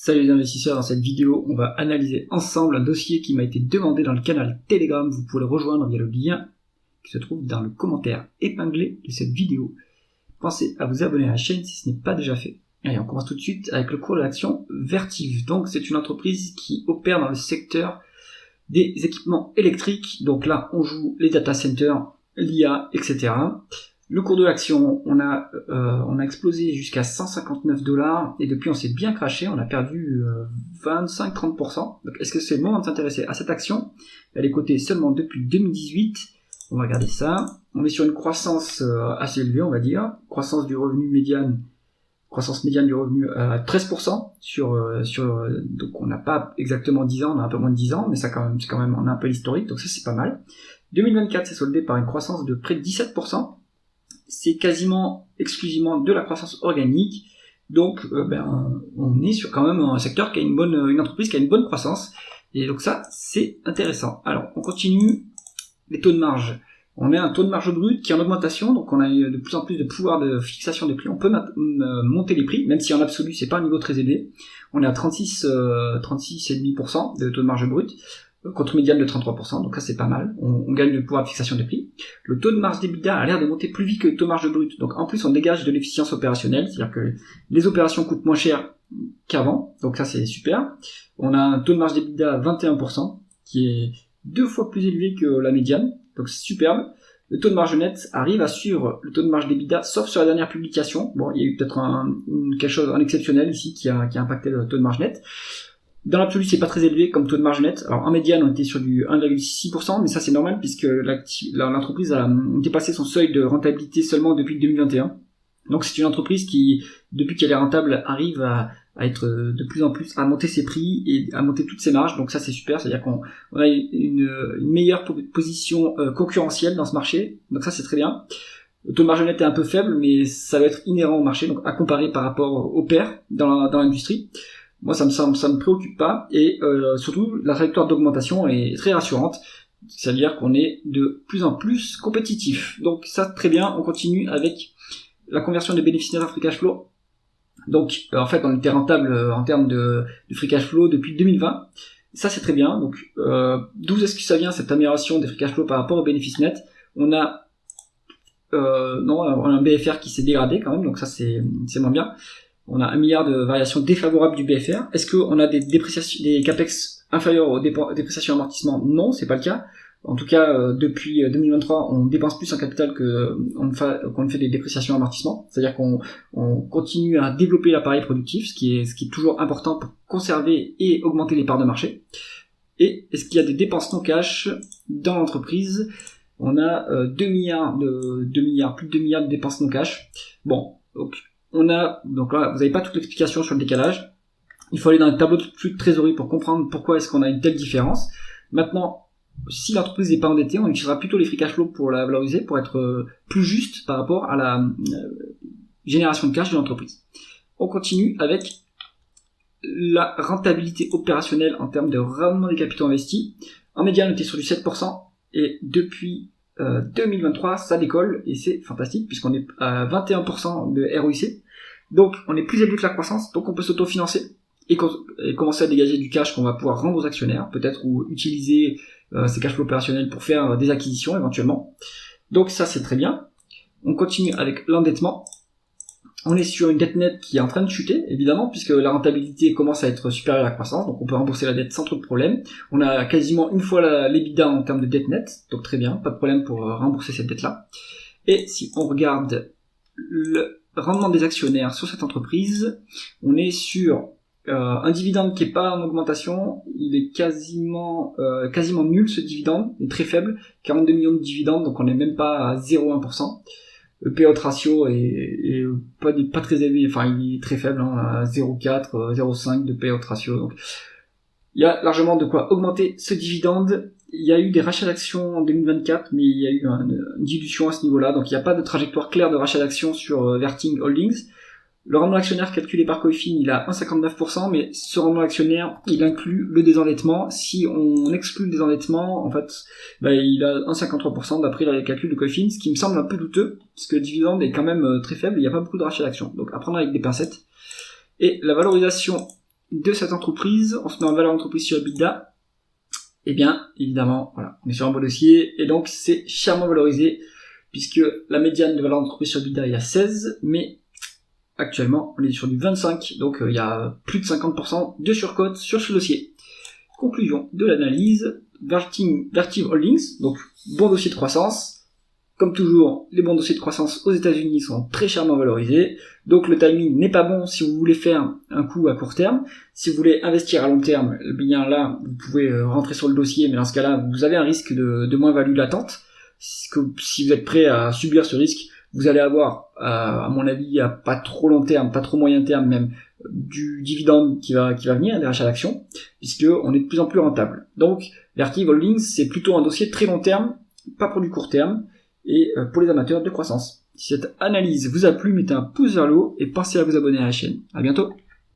Salut les investisseurs, dans cette vidéo, on va analyser ensemble un dossier qui m'a été demandé dans le canal Telegram. Vous pouvez le rejoindre via le lien qui se trouve dans le commentaire épinglé de cette vidéo. Pensez à vous abonner à la chaîne si ce n'est pas déjà fait. Allez, on commence tout de suite avec le cours de l'action Vertiv. Donc c'est une entreprise qui opère dans le secteur des équipements électriques. Donc là, on joue les data centers, l'IA, etc. Le cours de l'action, on a explosé jusqu'à 159 $ et depuis on s'est bien craché, on a perdu 25-30%. Donc est-ce que c'est le moment de s'intéresser à cette action? Elle est cotée seulement depuis 2018. On va regarder ça. On est sur une croissance assez élevée, on va dire. Croissance du revenu médiane, croissance médiane du revenu à 13% donc on n'a pas exactement 10 ans, on a un peu moins de 10 ans, mais ça c'est quand même on a un peu l'historique, donc ça c'est pas mal. 2024 c'est soldé par une croissance de près de 17%. C'est quasiment exclusivement de la croissance organique, donc on est sur quand même un secteur qui a une entreprise qui a une bonne croissance, et donc ça c'est intéressant. Alors on continue les taux de marge. On a un taux de marge brut qui est en augmentation, donc on a de plus en plus de pouvoir de fixation des prix. On peut monter les prix, même si en absolu c'est pas un niveau très élevé. On est à 36,5% de taux de marge brut, contre médiane de 33%, donc ça c'est pas mal, on gagne le pouvoir de fixation des prix. Le taux de marge d'EBITDA a l'air de monter plus vite que le taux de marge brut, donc en plus on dégage de l'efficience opérationnelle, c'est-à-dire que les opérations coûtent moins cher qu'avant, donc ça c'est super. On a un taux de marge d'EBITDA à 21%, qui est 2 fois plus élevé que la médiane, donc c'est superbe. Le taux de marge net arrive à suivre le taux de marge d'EBITDA, sauf sur la dernière publication. Bon, il y a eu peut-être quelque chose d'exceptionnel ici qui a impacté le taux de marge net. Dans l'absolu, c'est pas très élevé comme taux de marge net. Alors en médiane, on était sur du 1,6%, mais ça c'est normal puisque l'entreprise a dépassé son seuil de rentabilité seulement depuis 2021. Donc c'est une entreprise qui, depuis qu'elle est rentable, arrive à être de plus en plus, à monter ses prix et à monter toutes ses marges. Donc ça c'est super, c'est-à-dire qu'on a une meilleure position concurrentielle dans ce marché. Donc ça c'est très bien. Le taux de marge net est un peu faible, mais ça va être inhérent au marché, donc à comparer par rapport aux pairs dans l'industrie. Moi, ça me préoccupe pas, et surtout, la trajectoire d'augmentation est très rassurante, c'est-à-dire qu'on est de plus en plus compétitif. Donc ça, très bien, on continue avec la conversion des bénéfices nets en free cash flow. Donc, en fait, on était rentable en termes de free cash flow depuis 2020. Ça, c'est très bien. Donc, d'où est-ce que ça vient, cette amélioration des free cash flow par rapport aux bénéfices nets? On a un BFR qui s'est dégradé quand même, donc ça, c'est moins bien. On a 1 milliard de variations défavorables du BFR. Est-ce qu'on a des capex inférieurs aux dépréciations et amortissements? Non, c'est pas le cas. En tout cas, depuis 2023, on dépense plus en capital qu'on ne fait des dépréciations et amortissements. C'est-à-dire qu'on continue à développer l'appareil productif, ce qui est toujours important pour conserver et augmenter les parts de marché. Et est-ce qu'il y a des dépenses non cash dans l'entreprise? On a plus de 2 milliards de dépenses non cash. Bon, donc là, vous n'avez pas toute l'explication sur le décalage. Il faut aller dans le tableau de flux de trésorerie pour comprendre pourquoi est-ce qu'on a une telle différence. Maintenant, si l'entreprise n'est pas endettée, on utilisera plutôt les free cash flow pour la valoriser, pour être plus juste par rapport à la génération de cash de l'entreprise. On continue avec la rentabilité opérationnelle en termes de rendement des capitaux investis. En médiane, on était sur du 7%, et depuis 2023, ça décolle, et c'est fantastique, puisqu'on est à 21% de ROIC. Donc, on est plus élevé que la croissance, donc on peut s'autofinancer et commencer à dégager du cash qu'on va pouvoir rendre aux actionnaires, peut-être, ou utiliser ces cash flows opérationnels pour faire des acquisitions, éventuellement. Donc ça, c'est très bien. On continue avec l'endettement. On est sur une dette nette qui est en train de chuter, évidemment, puisque la rentabilité commence à être supérieure à la croissance, donc on peut rembourser la dette sans trop de problème. On a quasiment une fois l'EBITDA en termes de dette nette, donc très bien, pas de problème pour rembourser cette dette-là. Et si on regarde le rendement des actionnaires sur cette entreprise, on est sur un dividende qui est pas en augmentation, il est quasiment nul, ce dividende, il est très faible, 42 millions de dividendes, donc on n'est même pas à 0,1%. Le payout ratio est pas très élevé, enfin il est très faible, à 0,4, 0,5 de payout ratio, donc il y a largement de quoi augmenter ce dividende. Il y a eu des rachats d'actions en 2024, mais il y a eu une dilution à ce niveau-là, donc il n'y a pas de trajectoire claire de rachat d'actions sur Vertiv Holdings. Le rendement actionnaire calculé par Coifin, il a 1,59%, mais ce rendement actionnaire, il inclut le désendettement. Si on exclut le désendettement, en fait, il a 1,53% d'après les calculs de Coifin, ce qui me semble un peu douteux, parce que le dividende est quand même très faible, il n'y a pas beaucoup de rachats d'actions. Donc à prendre avec des pincettes. Et la valorisation de cette entreprise, en se met en valeur d'entreprise sur EBITDA, eh bien, évidemment, voilà, on est sur un beau dossier, et donc c'est chèrement valorisé, puisque la médiane de valeur d'entreprise sur EBITDA est à 16, mais actuellement, on est sur du 25, donc il y a plus de 50% de surcote sur ce dossier. Conclusion de l'analyse, Vertiv Holdings, donc bon dossier de croissance. Comme toujours, les bons dossiers de croissance aux États-Unis sont très chèrement valorisés, donc le timing n'est pas bon si vous voulez faire un coup à court terme. Si vous voulez investir à long terme, eh bien là, vous pouvez rentrer sur le dossier, mais dans ce cas-là, vous avez un risque de moins-value latente. Si vous êtes prêt à subir ce risque, vous allez avoir, à mon avis, à pas trop long terme, pas trop moyen terme même, du dividende qui va venir, des rachats d'actions, puisque on est de plus en plus rentable. Donc, Vertiv Holdings, c'est plutôt un dossier très long terme, pas pour du court terme, et pour les amateurs de croissance. Si cette analyse vous a plu, mettez un pouce vers le haut et pensez à vous abonner à la chaîne. À bientôt.